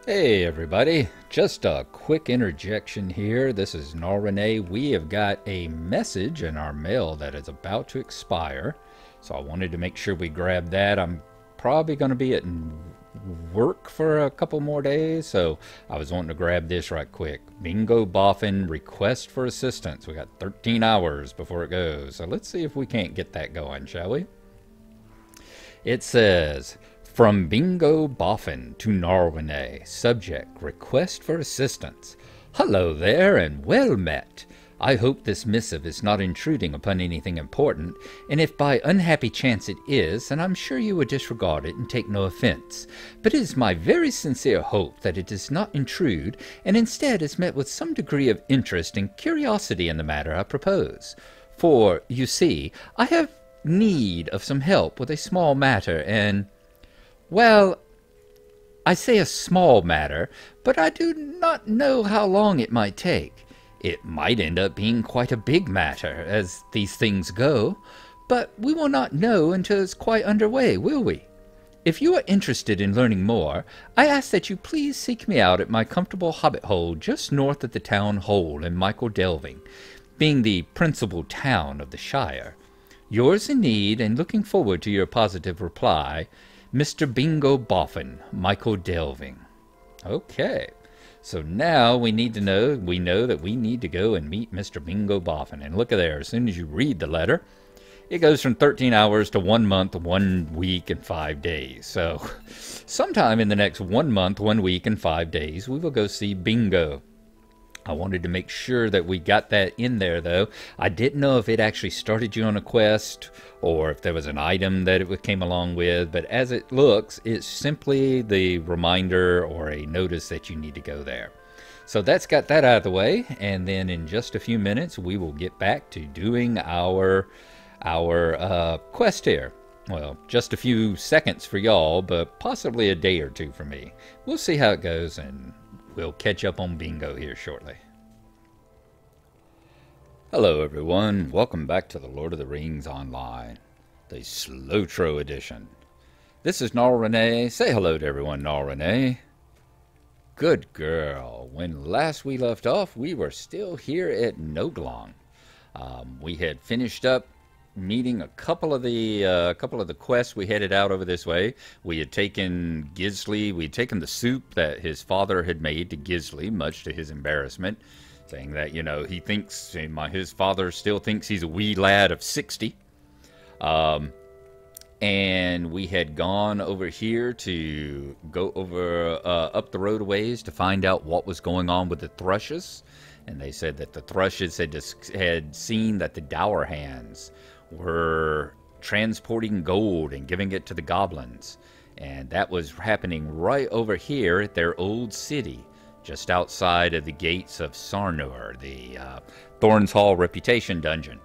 Hey everybody, just a quick interjection here. This is Gnarlrynae. We have got a message in our mail that is about to expire, so I wanted to make sure we grab that. I'm probably going to be at work for a couple more days, so I was wanting to grab this right quick. Bingo Boffin request for assistance. We got 13 hours before it goes, so let's see if we can't get that going, shall we? It says, from Bingo Boffin to Gnarlrynae. Subject, request for assistance. Hello there, and well met. I hope this missive is not intruding upon anything important, and if by unhappy chance it is, then I'm sure you would disregard it and take no offense. But it is my very sincere hope that it does not intrude, and instead is met with some degree of interest and curiosity in the matter I propose. For, you see, I have need of some help with a small matter, and... well, I say a small matter, but I do not know how long it might take. It might end up being quite a big matter, as these things go, but we will not know until it's quite underway, will we? If you are interested in learning more, I ask that you please seek me out at my comfortable hobbit hole just north of the town hall in Michael Delving, being the principal town of the Shire. Yours in need, and looking forward to your positive reply, Mr. Bingo Boffin, Michael Delving. Okay, so now we know that we need to go and meet Mr. Bingo Boffin. And look at there, as soon as you read the letter, it goes from 13 hours to 1 month, 1 week, and 5 days. So sometime in the next 1 month, 1 week, and 5 days, we will go see Bingo. I wanted to make sure that we got that in there, though. I didn't know if it actually started you on a quest or if there was an item that it came along with, but as it looks, it's simply the reminder or a notice that you need to go there. So that's got that out of the way, and then in just a few minutes, we will get back to doing our quest here. Well, just a few seconds for y'all, but possibly a day or two for me. We'll see how it goes, and we'll catch up on Bingo here shortly. Hello everyone, welcome back to the Lord of the Rings Online, the SLOTRO edition. This is Gnarlrynae. Say hello to everyone, Gnarlrynae. Good girl. When last we left off, we were still here at Noglond. We had finished up meeting a couple of the quests. We headed out over this way. We had taken Gisli. We had taken the soup that his father had made to Gisli, much to his embarrassment, saying that, you know, he thinks, his father still thinks he's a wee lad of 60. And we had gone over here to go over up the road a ways to find out what was going on with the thrushes. And they said that the thrushes had seen that the Dourhands were transporting gold and giving it to the goblins. And that was happening right over here at their old city, just outside of the gates of Sarnor, the Thorns Hall Reputation Dungeon.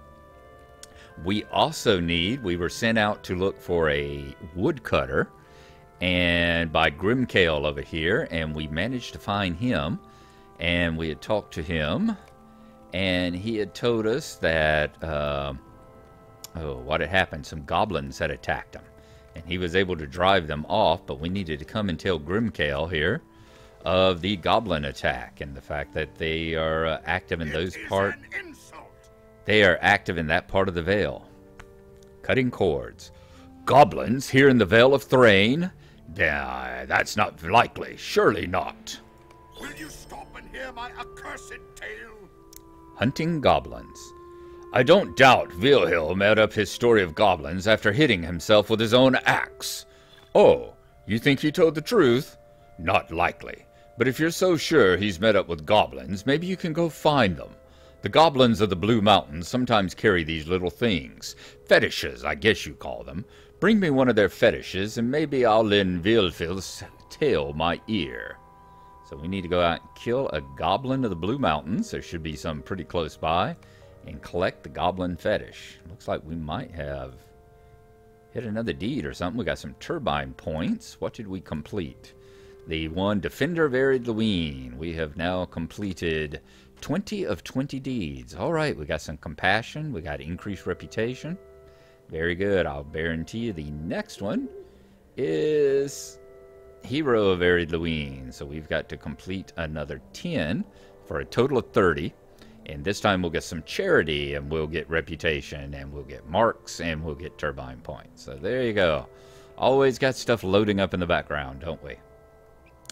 We were sent out to look for a woodcutter, and by Grimkale over here, and we managed to find him, and we had talked to him, and he had told us that, what had happened, some goblins had attacked him, and he was able to drive them off, but we needed to come and tell Grimkale here of the goblin attack, and the fact that they are active in those parts. They are active in that part of the Vale. Cutting cords. Goblins here in the Vale of Thrain? That's not likely. Surely not. Will you stop and hear my accursed tale? Hunting goblins. I don't doubt Vilhil made up his story of goblins after hitting himself with his own axe. Oh, you think he told the truth? Not likely. But if you're so sure he's met up with goblins, maybe you can go find them. The goblins of the Blue Mountains sometimes carry these little things. Fetishes, I guess you call them. Bring me one of their fetishes, and maybe I'll lend Vilfil's tale my ear. So we need to go out and kill a goblin of the Blue Mountains. There should be some pretty close by. and collect the goblin fetish. Looks like we might have hit another deed or something. We got some turbine points. What did we complete? The one Defender of Arid Luine. We have now completed 20 of 20 deeds. All right, we got some compassion. We got increased reputation. Very good. I'll guarantee you the next one is Hero of Arid Luine. So we've got to complete another 10 for a total of 30. And this time we'll get some charity, and we'll get reputation, and we'll get marks, and we'll get turbine points. So there you go. Always got stuff loading up in the background, don't we?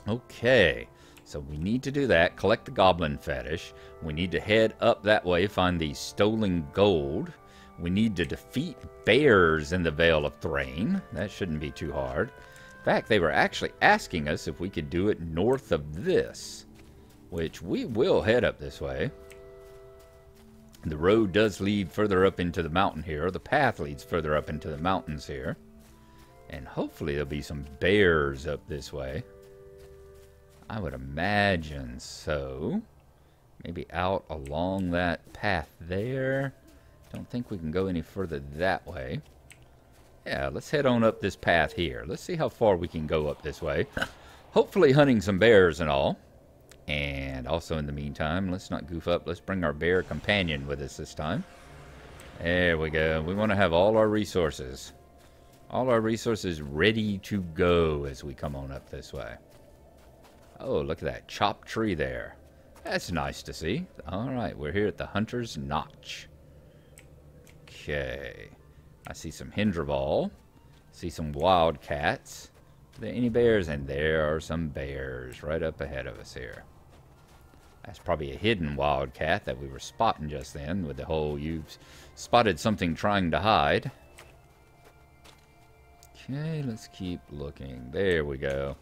Okay, so we need to do that. Collect the goblin fetish. We need to head up that way, find the stolen gold. We need to defeat bears in the Vale of Thrain. That shouldn't be too hard. In fact, they were actually asking us if we could do it north of this, which we will head up this way. The road does lead further up into the mountain here. The path leads further up into the mountains here. And hopefully there'll be some bears up this way. I would imagine so. Maybe out along that path there. Don't think we can go any further that way. Yeah, let's head on up this path here. Let's see how far we can go up this way. Hopefully hunting some bears and all. And also in the meantime, let's not goof up. Let's bring our bear companion with us this time. There we go. We want to have all our resources. All our resources ready to go as we come on up this way. Oh, look at that chopped tree there. That's nice to see. All right, we're here at the Hunter's Notch. Okay. I see some Hindraval. See some wildcats. Are there any bears? And there are some bears right up ahead of us here. That's probably a hidden wildcat that we were spotting just then with the whole "you've spotted something trying to hide." Okay, let's keep looking. There we go.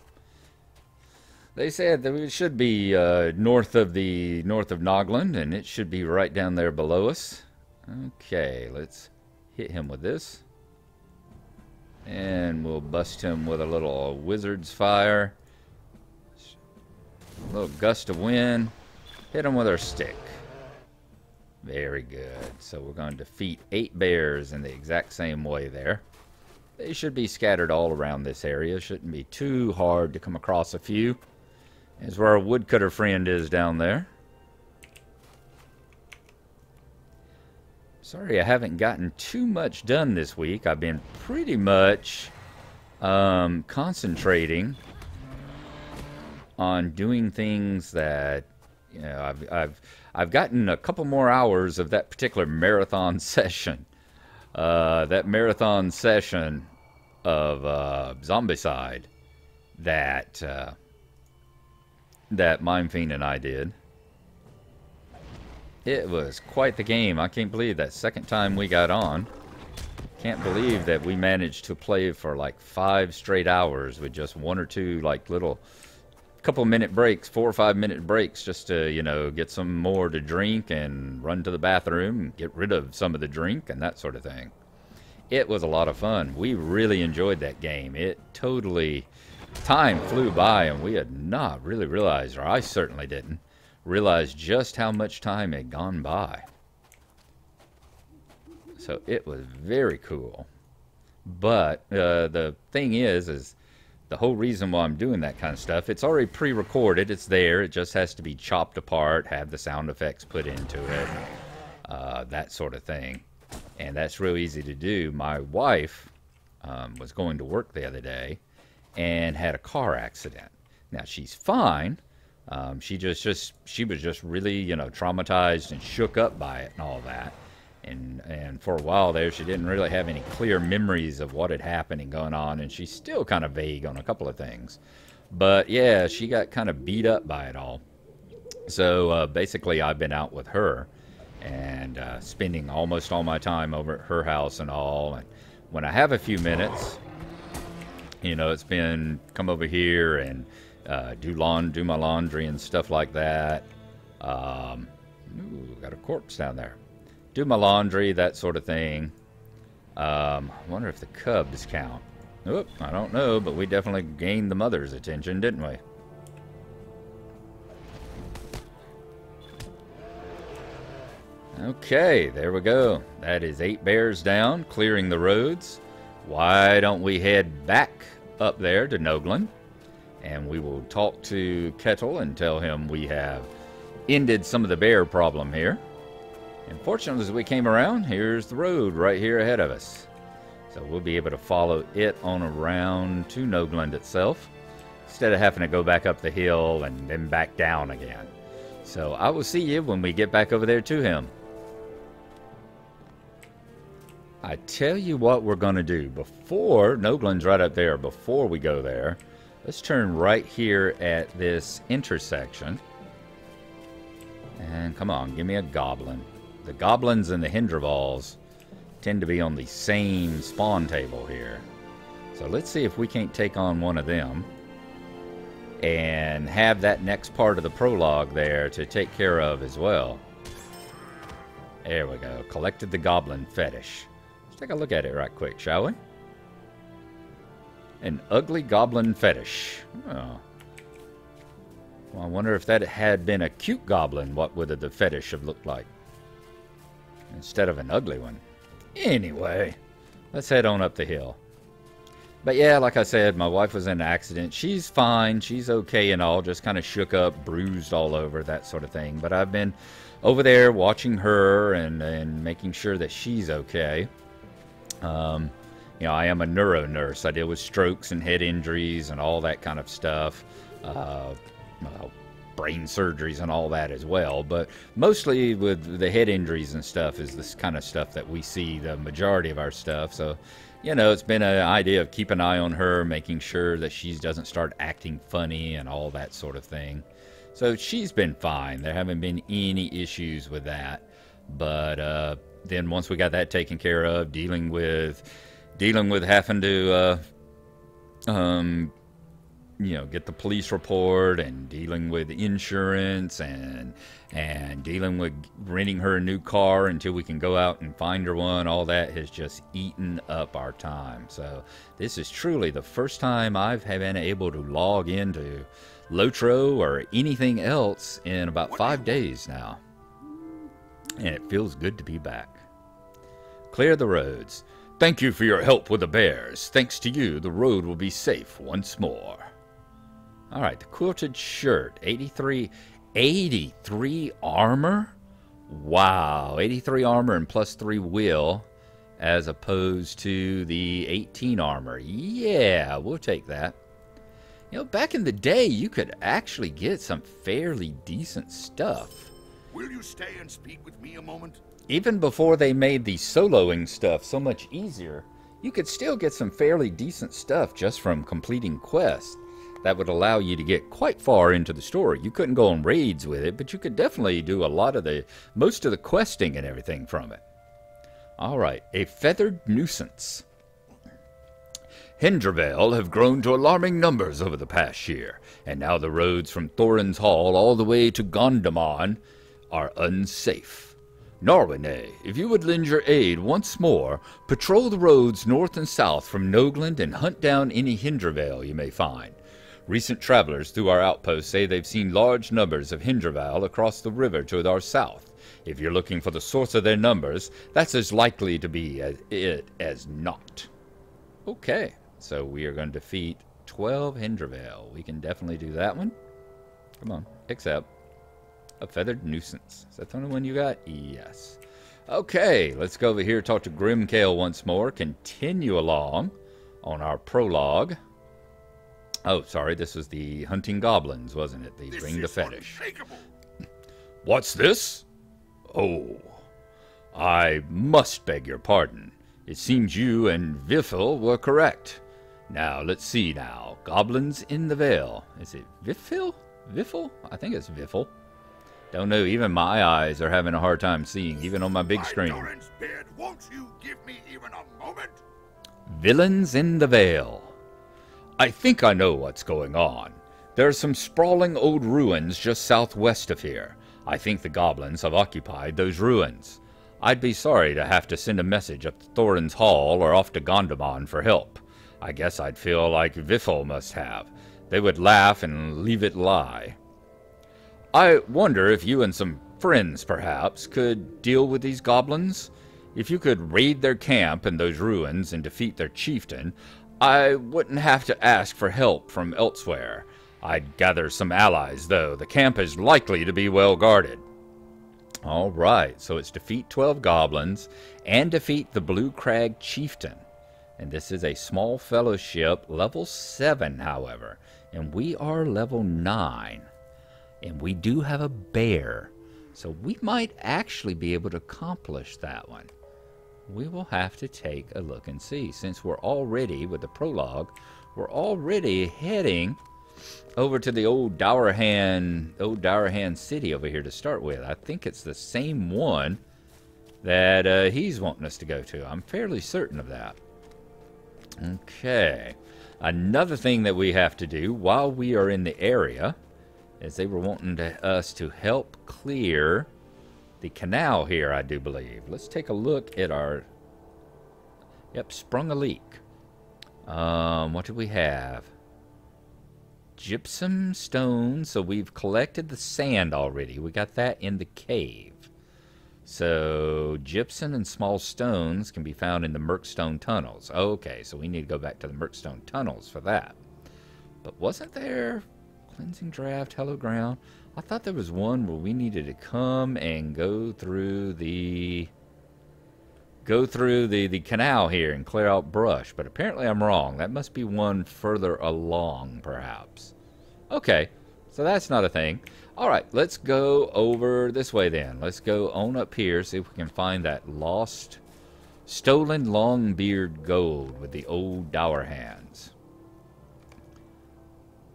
They said that we should be north of Noglond, and it should be right down there below us. Okay, let's hit him with this. And we'll bust him with a little wizard's fire. A little gust of wind. Hit him with our stick. Very good. So we're going to defeat 8 bears in the exact same way there. They should be scattered all around this area. Shouldn't be too hard to come across a few. That's where our woodcutter friend is down there. Sorry I haven't gotten too much done this week. I've been pretty much concentrating on doing things that, you know, I've gotten a couple more hours of that particular marathon session. That marathon session of Zombicide that Mindfiend and I did. It was quite the game. I can't believe that second time we got on. Can't believe that we managed to play for like 5 straight hours with just 1 or 2 like little couple minute breaks, 4 or 5 minute breaks, just to, you know, get some more to drink and run to the bathroom and get rid of some of the drink and that sort of thing. It was a lot of fun. We really enjoyed that game. It totally, time flew by, and we had not really realized, or I certainly didn't realize, just how much time had gone by. So it was very cool. But the thing is the whole reason why I'm doing that kind of stuff, it's already pre-recorded. It's there. It just has to be chopped apart, have the sound effects put into it, that sort of thing. And that's real easy to do. My wife was going to work the other day and had a car accident. Now, she's fine. She was just really, you know, traumatized and shook up by it and all that. And for a while there, she didn't really have any clear memories of what had happened and going on, and she's still kind of vague on a couple of things. But yeah, she got kind of beat up by it all. So basically, I've been out with her and spending almost all my time over at her house and all. And when I have a few minutes, you know, it's been come over here and do my laundry and stuff like that. Ooh, got a corpse down there. Do my laundry, that sort of thing. I wonder if the cubs count. Oop, I don't know, but we definitely gained the mother's attention, didn't we? Okay, there we go. That is 8 bears down, clearing the roads. Why don't we head back up there to Noglond, and we will talk to Kettle and tell him we have ended some of the bear problem here. And fortunately, as we came around, here's the road right here ahead of us. So we'll be able to follow it on around to Noglond itself, instead of having to go back up the hill and then back down again. So I will see you when we get back over there to him. I tell you what we're going to do. Before, Noglond's right up there. Before we go there, let's turn right here at this intersection. And come on, give me a goblin. The goblins and the Hindravals tend to be on the same spawn table here. So let's see if we can't take on one of them and have that next part of the prologue there to take care of as well. There we go. Collected the goblin fetish. Let's take a look at it right quick, shall we? An ugly goblin fetish. Oh. Well, I wonder if that had been a cute goblin, what would the fetish have looked like? Instead of an ugly one. Anyway, let's head on up the hill. But yeah, like I said, my wife was in an accident. She's fine. She's okay and all. Just kind of shook up, bruised all over, that sort of thing. But I've been over there watching her and making sure that she's okay. You know, I am a neuro nurse. I deal with strokes and head injuries and all that kind of stuff. Well, brain surgeries and all that as well. But mostly with the head injuries and stuff is this kind of stuff that we see the majority of our stuff. So, you know, it's been an idea of keep an eye on her, making sure that she doesn't start acting funny and all that sort of thing. So she's been fine. There haven't been any issues with that. But then once we got that taken care of, dealing with having to you know, get the police report and dealing with insurance and dealing with renting her a new car until we can go out and find her one, all that has just eaten up our time. So this is truly the first time I've been able to log into SLOTRO or anything else in about 5 days now. And it feels good to be back. Clear the roads. Thank you for your help with the bears. Thanks to you, the road will be safe once more. All right, the quilted shirt, 83 armor? Wow, 83 armor and +3 will, as opposed to the 18 armor. Yeah, we'll take that. You know, back in the day, you could actually get some fairly decent stuff. Will you stay and speak with me a moment? Even before they made the soloing stuff so much easier, you could still get some fairly decent stuff just from completing quests. That would allow you to get quite far into the story. You couldn't go on raids with it, but you could definitely do a lot of most of the questing and everything from it. Alright, a feathered nuisance. Hindravale have grown to alarming numbers over the past year, and now the roads from Dourhand's Hall all the way to Gondamon are unsafe. Gnarlrynae, if you would lend your aid once more, patrol the roads north and south from Noglond and hunt down any Hindravale you may find. Recent travelers through our outposts say they've seen large numbers of Hindravale across the river to our south. If you're looking for the source of their numbers, that's as likely to be as not. Okay, so we are going to defeat 12 Hindravale. We can definitely do that one. Come on, except a feathered nuisance. Is that the only one you got? Yes. Okay, let's go over here, talk to Grimkale once more, continue along on our prologue. Oh, sorry, this was the hunting goblins, wasn't it? They bring the fetish. What's this? Oh, I must beg your pardon. It seems you and Vifil were correct. Now, let's see now. Goblins in the Vale. Is it Vifil? Vifil? I think it's Vifil. Don't know, even my eyes are having a hard time seeing, even on my big screen. Beard, won't you give me even a moment? Villains in the Vale. I think I know what's going on. There are some sprawling old ruins just southwest of here. I think the goblins have occupied those ruins. I'd be sorry to have to send a message up to Dourhand's Hall or off to Gondamon for help. I guess I'd feel like Vifil must have. They would laugh and leave it lie. I wonder if you and some friends, perhaps, could deal with these goblins. If you could raid their camp in those ruins and defeat their chieftain, I wouldn't have to ask for help from elsewhere. I'd gather some allies, though. The camp is likely to be well guarded. All right, so it's defeat 12 goblins and defeat the Blue Crag chieftain. And this is a small fellowship, level 7, however. And we are level 9. And we do have a bear. So we might actually be able to accomplish that one. We will have to take a look and see. Since we're already, with the prologue, we're already heading over to the old Dourhand city over here to start with. I think it's the same one that he's wanting us to go to. I'm fairly certain of that. Okay. Another thing that we have to do while we are in the area is they were wanting us to help clear the canal here, I do believe. Let's take a look at our... Yep, sprung a leak. What do we have? Gypsum stone. So we've collected the sand already. We got that in the cave. So gypsum and small stones can be found in the Murkstone tunnels. Okay, so we need to go back to the Murkstone tunnels for that. But wasn't there cleansing draft, hello ground? I thought there was one where we needed to come and go through the canal here and clear out brush, but apparently I'm wrong. That must be one further along, perhaps. Okay, so that's not a thing. All right, let's go over this way then. Let's go on up here, see if we can find that lost, stolen Longbeard gold with the old Dourhands.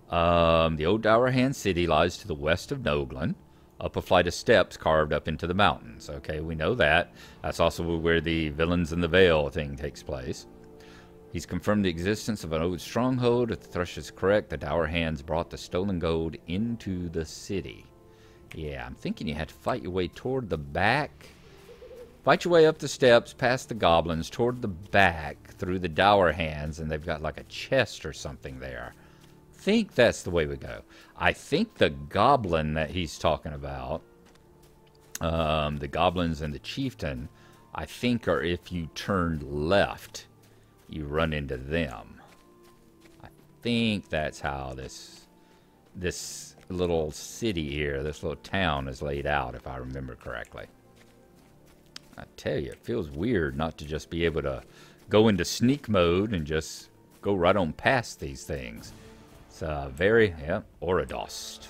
The old Dourhand city lies to the west of Noglond, up a flight of steps carved up into the mountains. Okay, we know that. That's also where the Villains in the Vale thing takes place. He's confirmed the existence of an old stronghold. If the thrush is correct, the Dourhands brought the stolen gold into the city. Yeah, I'm thinking you had to fight your way toward the back. Fight your way up the steps, past the goblins, toward the back, through the Dourhands, and they've got like a chest or something there. I think that's the way we go. I think the goblin that he's talking about, the goblins and the chieftain, I think are if you turned left, you run into them. I think that's how this little city here, this little town is laid out, if I remember correctly. I tell you, it feels weird not to just be able to go into sneak mode and just go right on past these things. It's a very, yeah, Orodost.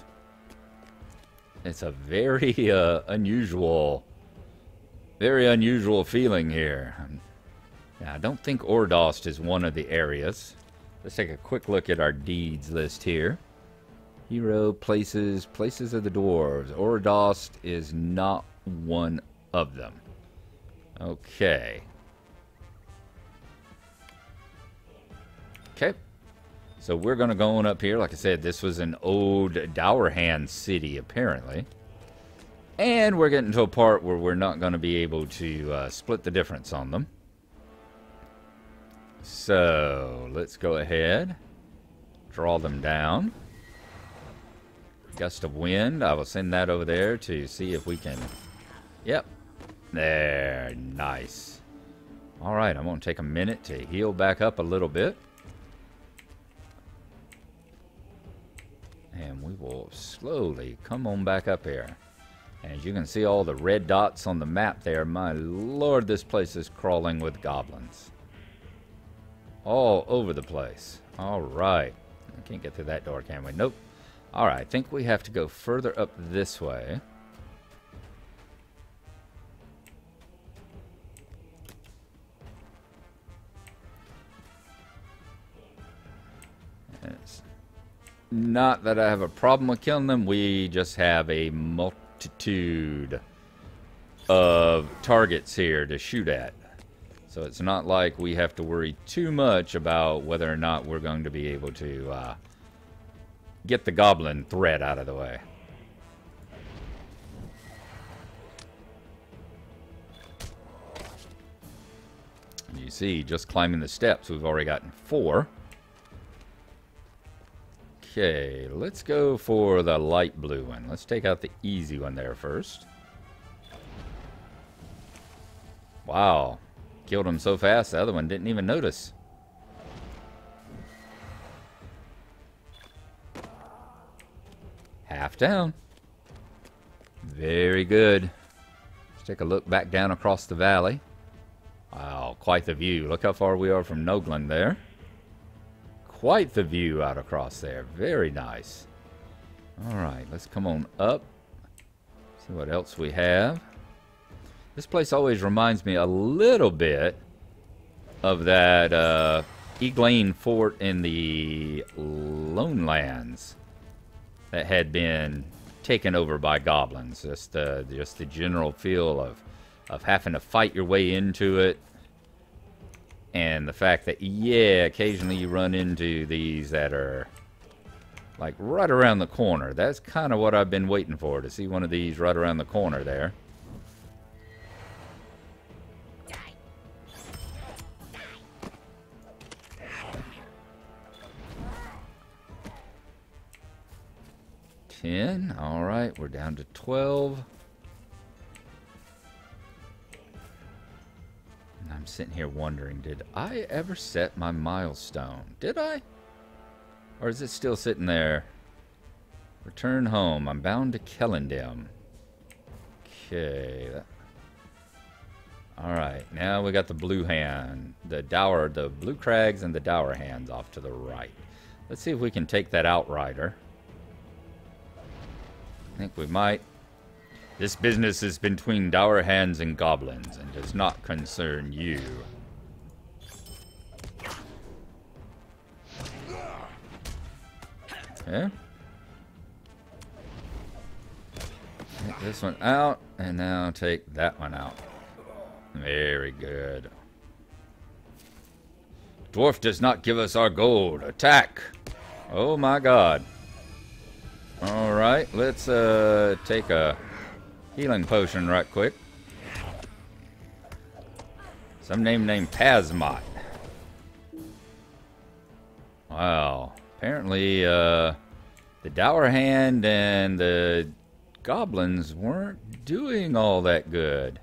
It's a very unusual feeling here. Now, I don't think Orodost is one of the areas. Let's take a quick look at our deeds list here. Hero, places of the dwarves. Orodost is not one of them. Okay. Okay. So we're going to go on up here. Like I said, this was an old Dourhand city, apparently. And we're getting to a part where we're not going to be able to split the difference on them. So, let's go ahead. Draw them down. Gust of wind. I will send that over there to see if we can... Yep. There. Nice. Alright, I'm going to take a minute to heal back up a little bit. And we will slowly come on back up here. As you can see all the red dots on the map there, my lord, this place is crawling with goblins. All over the place. Alright. I can't get through that door, can we? Nope. Alright, I think we have to go further up this way. It's not that I have a problem with killing them, we just have a multitude of targets here to shoot at. So it's not like we have to worry too much about whether or not we're going to be able to get the goblin threat out of the way. And you see, just climbing the steps, we've already gotten 4. Okay, let's go for the light blue one. Let's take out the easy one there first. Wow. Killed him so fast, the other one didn't even notice. Half down. Very good. Let's take a look back down across the valley. Wow, quite the view. Look how far we are from Noglond there. Quite the view out across there. Very nice. Alright, let's come on up. See what else we have. This place always reminds me a little bit of that Eglain fort in the Lone Lands that had been taken over by goblins. Just the general feel of having to fight your way into it. And the fact that, yeah, occasionally you run into these that are like right around the corner. That's kind of what I've been waiting for, to see one of these right around the corner there. Alright, we're down to 12. And I'm sitting here wondering, did I ever set my milestone? Did I? Or is it still sitting there? Return home. I'm bound to Kellendem. Okay. Alright, now we got the blue hand. The blue crags and the Dourhands off to the right. Let's see if we can take that outrider. I think we might. This business is between Dourhands and goblins and does not concern you. Okay. Take this one out, and now take that one out. Very good. Dwarf does not give us our gold. Attack! Oh my god. Alright, let's take a healing potion right quick. Some name named Pasmot. Wow. Apparently, the Dourhand and the goblins weren't doing all that good.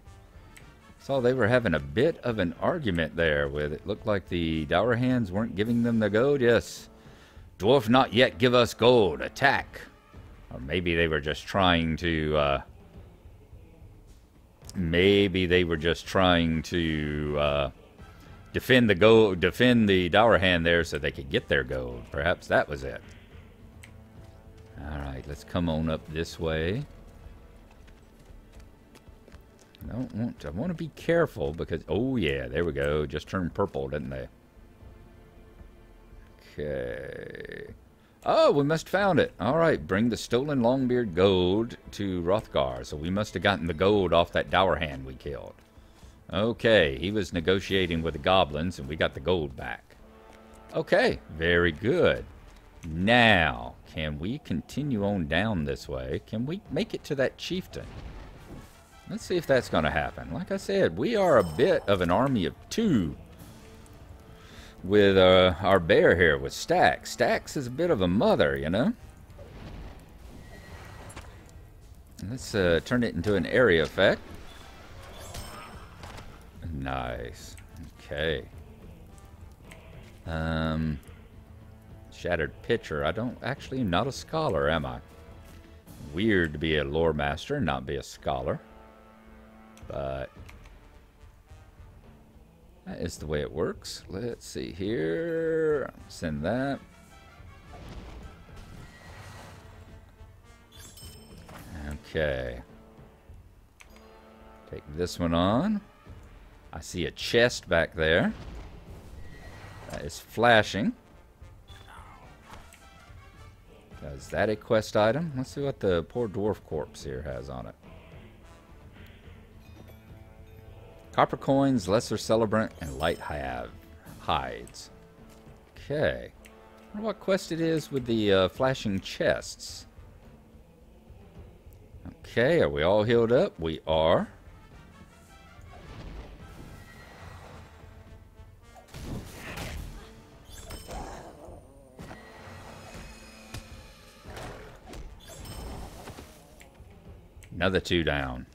Saw they were having a bit of an argument there with it. Looked like the Dourhands weren't giving them the gold. Yes. Dwarf not yet give us gold. Attack. Or maybe they were just trying to, defend the Dourhand there so they could get their gold. Perhaps that was it. Alright, let's come on up this way. I want to be careful because, oh yeah, there we go. Just turned purple, didn't they? Okay. Oh, we must have found it. Alright, bring the stolen Longbeard gold to Hrothgar. So we must have gotten the gold off that Dourhand we killed. Okay, he was negotiating with the goblins and we got the gold back. Okay, very good. Now, can we continue on down this way? Can we make it to that chieftain? Let's see if that's going to happen. Like I said, we are a bit of an army of two. With our bear here, with Stax. Stax is a bit of a mother, you know? Let's turn it into an area effect. Nice. Okay. Shattered Pitcher. I'm not a scholar, am I? Weird to be a lore master and not be a scholar. But that is the way it works. Let's see here. Send that. Okay. Take this one on. I see a chest back there. That is flashing. Is that a quest item? Let's see what the poor dwarf corpse here has on it. Copper coins, lesser celebrant, and light hides. Okay. I wonder what quest it is with the flashing chests. Okay, are we all healed up? We are. Another 2 down.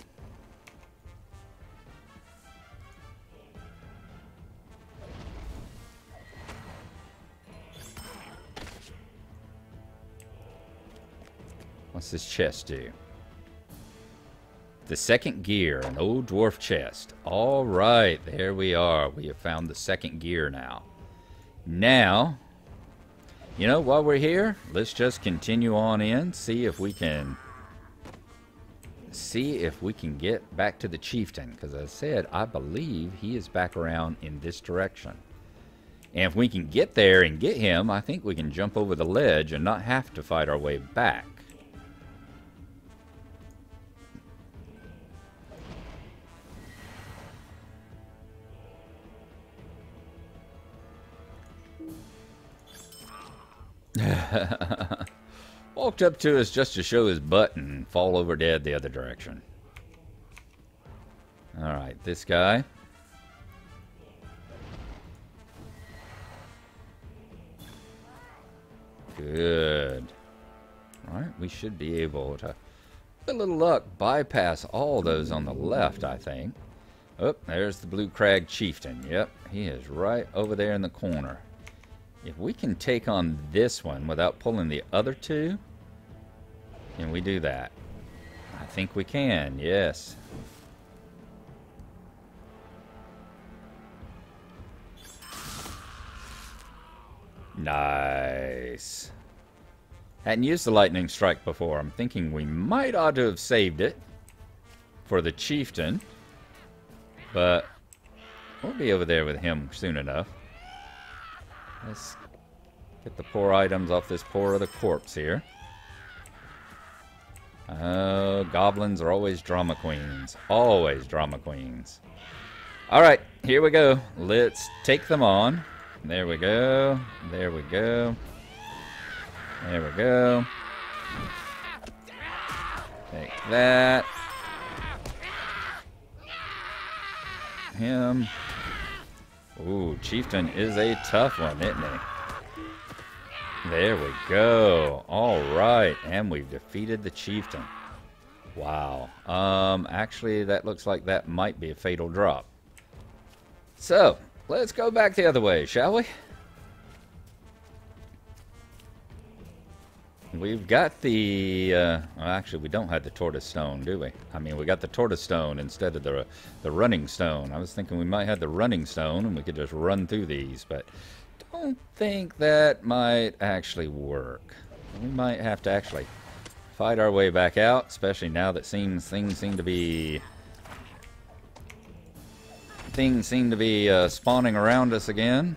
What's this chest do? The second gear, an old dwarf chest. All right, there we are. We have found the second gear now. Now, you know, while we're here, let's just continue on in, see if we can get back to the chieftain. Because as I said, I believe he is back around in this direction. And if we can get there and get him, I think we can jump over the ledge and not have to fight our way back. Walked up to us just to show his butt and fall over dead the other direction. Alright, this guy. Good. Alright, we should be able to, with a little luck, bypass all those on the left, I think. Oh, there's the Blue Crag Chieftain. Yep, he is right over there in the corner. If we can take on this one without pulling the other two, can we do that? I think we can, yes. Nice. Hadn't used the lightning strike before. I'm thinking we might ought to have saved it for the chieftain, but we'll be over there with him soon enough. Let's get the poor items off this poor other corpse here. Oh, goblins are always drama queens. Always drama queens. Alright, here we go. Let's take them on. There we go. There we go. There we go. Take that. Him. Ooh, Chieftain is a tough one, isn't he? There we go. Alright, and we've defeated the Chieftain. Wow. Actually, that looks like that might be a fatal drop. So, let's go back the other way, shall we? We've got the, well, actually we don't have the tortoise stone, do we? I mean, we got the tortoise stone instead of the running stone. I was thinking we might have the running stone and we could just run through these, but don't think that might actually work. We might have to actually fight our way back out, especially now that things seem to be spawning around us again.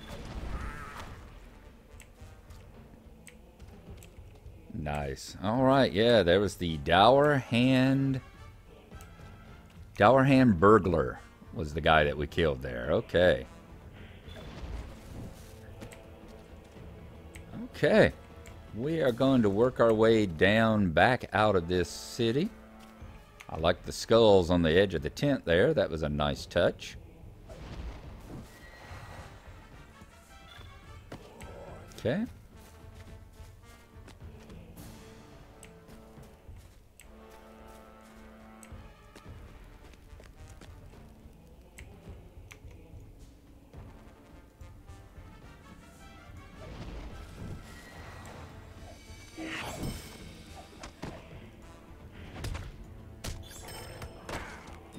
Nice. Alright, yeah, there was the Dourhand burglar was the guy that we killed there. Okay. Okay. We are going to work our way down back out of this city. I like the skulls on the edge of the tent there. That was a nice touch. Okay.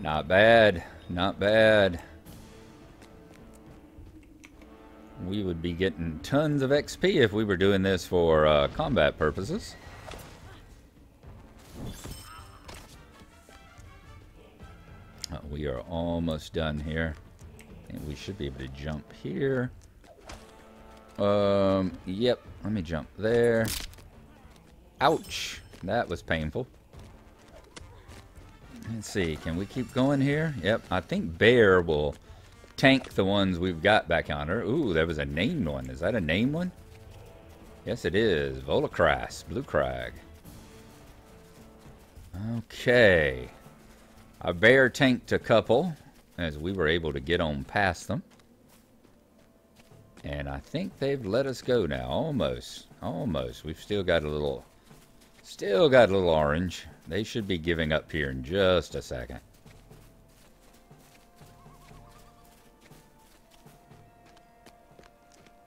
Not bad, not bad. We would be getting tons of XP if we were doing this for combat purposes. We are almost done here. And we should be able to jump here. Yep, let me jump there. Ouch, that was painful. Let's see, can we keep going here? Yep, I think Bear will tank the ones we've got back yonder. Ooh, there was a named one. Is that a named one? Yes, it is. Volacras, Blue Crag. Okay. Our Bear tanked a couple, as we were able to get on past them. And I think they've let us go now. Almost. Almost. We've still got a little orange. They should be giving up here in just a second.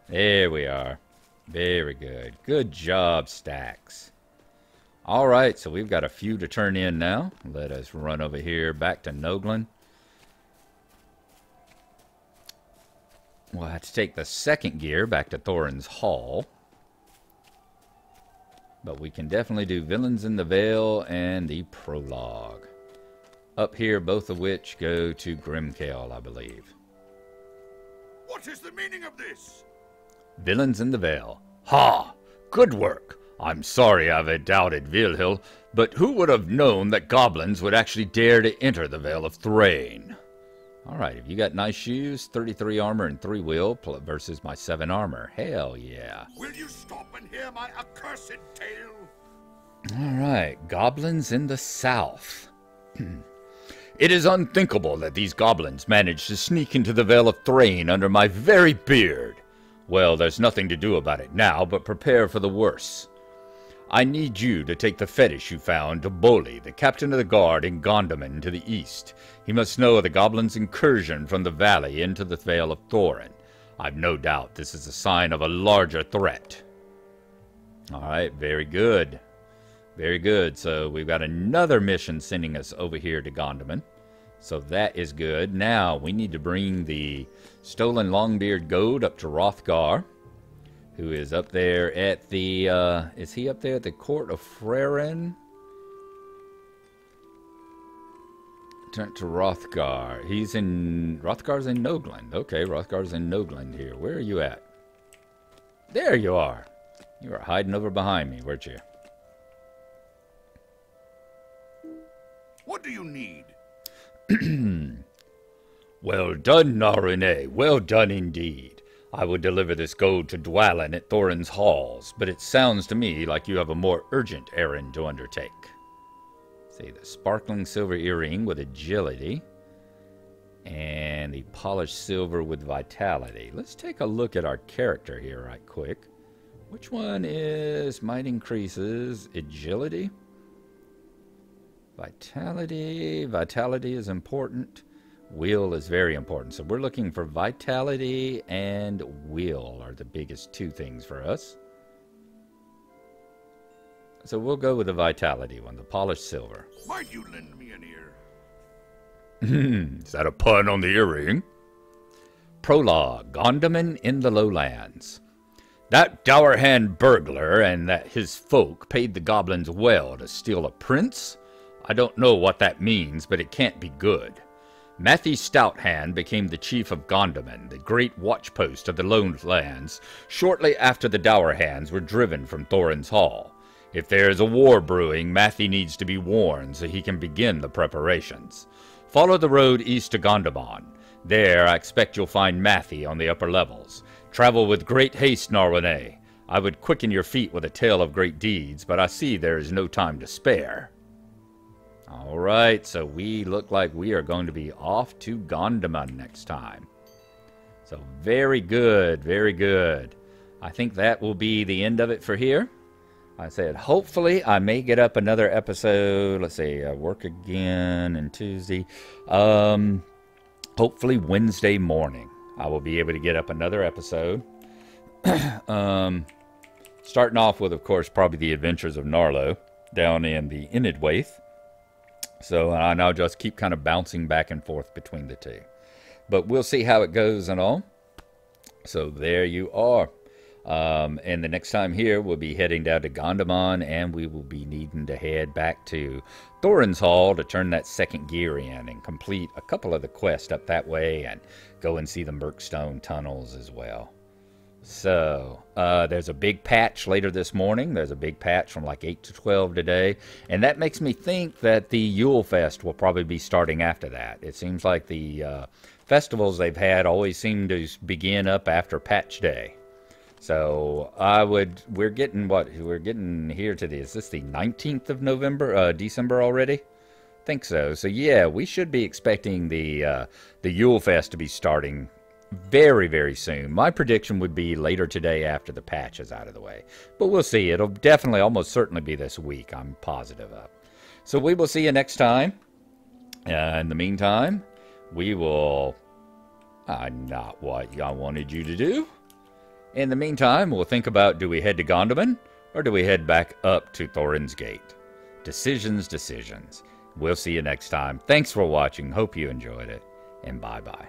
There we are. Very good. Good job, Stacks. Alright, so we've got a few to turn in now. Let us run over here back to Noglond. We'll have to take the second gear back to Thorin's Hall. But we can definitely do Villains in the Vale and the Prologue. Up here, both of which go to Grimkale, I believe. What is the meaning of this? Villains in the Vale. Ha! Good work! I'm sorry I've doubted Vilhill, but who would have known that goblins would actually dare to enter the Vale of Thrain? Alright, have you got nice shoes? 33 armor and 3 will versus my 7 armor. Hell yeah. Will you stop and hear my accursed tale? Alright, goblins in the south. It is unthinkable that these goblins managed to sneak into the Vale of Thrain under my very beard. Well, there's nothing to do about it now, but prepare for the worst. I need you to take the fetish you found to Boli, the captain of the guard in Gondamon, to the east. He must know of the goblins' incursion from the valley into the Vale of Thorin. I've no doubt this is a sign of a larger threat. Alright, very good. Very good. So we've got another mission sending us over here to Gondamon. So that is good. Now we need to bring the stolen Longbeard goat up to Hrothgar, who is up there at the, is he up there at the court of Frerin? Turn to Hrothgar. Hrothgar's in Noglond. Okay, Hrothgar's in Noglond here. Where are you at? There you are. You were hiding over behind me, weren't you? What do you need? Well done, Gnarlrynae. Well done indeed. I would deliver this gold to Dwalin at Thorin's halls, but it sounds to me like you have a more urgent errand to undertake. See, the sparkling silver earring with agility, and the polished silver with vitality. Let's take a look at our character here right quick. Which one is might increases agility? Vitality. Vitality is important. Will is very important. So we're looking for vitality and will are the biggest two things for us. So we'll go with the vitality one, the polished silver. Might you lend me an ear? Is that a pun on the earring? Prologue, Gondamon in the Lowlands. That Dourhand burglar and that his folk paid the goblins well to steal a prince? I don't know what that means, but it can't be good. Matthew Stouthand became the chief of Gondamon, the great watchpost of the Lowlands, shortly after the Dourhands were driven from Thorin's Hall. If there is a war brewing, Matthew needs to be warned so he can begin the preparations. Follow the road east to Gondamon. There, I expect you'll find Matthew on the upper levels. Travel with great haste, Gnarlrynae. I would quicken your feet with a tale of great deeds, but I see there is no time to spare. Alright, so we look like we are going to be off to Gondamon next time. So very good, very good. I think that will be the end of it for here. I said, hopefully I may get up another episode. Let's see, work again on Tuesday. Hopefully Wednesday morning I will be able to get up another episode. Starting off with, of course, probably the adventures of Gnarlo down in the Inidwaith. So I'll just keep kind of bouncing back and forth between the two. But we'll see how it goes and all. So there you are. And the next time here, we'll be heading down to Gondamon, and we will be needing to head back to Thorin's Hall to turn that second gear in and complete a couple of the quests up that way and go and see the Murkstone tunnels as well. So, there's a big patch later this morning. There's a big patch from like 8 to 12 today. And that makes me think that the Yule Fest will probably be starting after that. It seems like the festivals they've had always seem to begin up after Patch Day. So, we're getting here to is this the 19th of December already? I think so. So, yeah, we should be expecting the Yule Fest to be starting very, very soon. My prediction would be later today after the patch is out of the way. But we'll see. It'll definitely, almost certainly be this week. I'm positive of. So we will see you next time. In the meantime, we will... not what I wanted you to do. In the meantime, we'll think about, do we head to Gondamon or do we head back up to Thorin's Gate? Decisions, decisions. We'll see you next time. Thanks for watching. Hope you enjoyed it, and bye-bye.